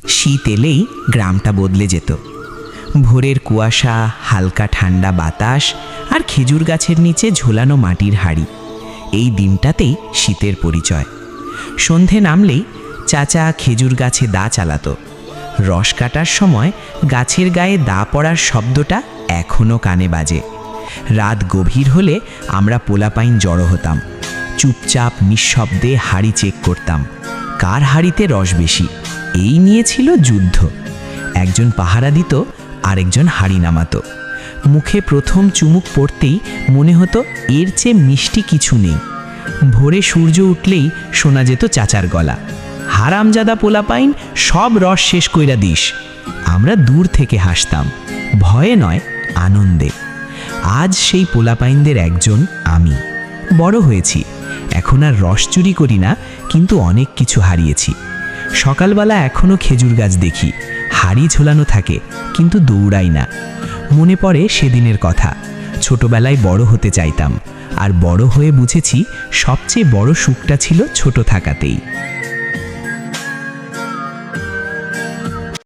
শীত এলেই গ্রামটা বদলে যেত। ভোরের কুয়াশা, হালকা ঠান্ডা বাতাস আর খেজুর গাছের নিচে ঝোলানো মাটির হাঁড়ি, এই দিনটাতেই শীতের পরিচয়। সন্ধে নামলেই চাচা খেজুর গাছে দা চালাতো। রস কাটার সময় গাছের গায়ে দা পড়ার শব্দটা এখনও কানে বাজে। রাত গভীর হলে আমরা পোলাপাইন জড়ো হতাম। চুপচাপ নিঃশব্দে হাঁড়ি চেক করতাম, কার হাঁড়িতে রস বেশি। এই নিয়ে ছিল যুদ্ধ। একজন পাহারা দিত, আরেকজন হাঁড়ি নামাতো। মুখে প্রথম চুমুক পড়তেই মনে হতো এর চেয়ে মিষ্টি কিছু নেই। ভোরে সূর্য উঠলেই শোনা যেত চাচার গলা, হারামজাদা পোলাপাইন, সব রস শেষ কইরা দিস। আমরা দূর থেকে হাসতাম, ভয়ে নয়, আনন্দে। আজ সেই পোলাপাইনদের একজন আমি। বড় হয়েছি, এখন আর রস চুরি করি না, কিন্তু অনেক কিছু হারিয়েছি। সকালবেলা এখনও খেজুর গাছ দেখি, হাড়ি ঝোলানো থাকে, কিন্তু দৌড়াই না। মনে পড়ে সেদিনের কথা। ছোটবেলায় বড় হতে চাইতাম, আর বড় হয়ে বুঝেছি সবচেয়ে বড় সুখটা ছিল ছোট থাকাতেই।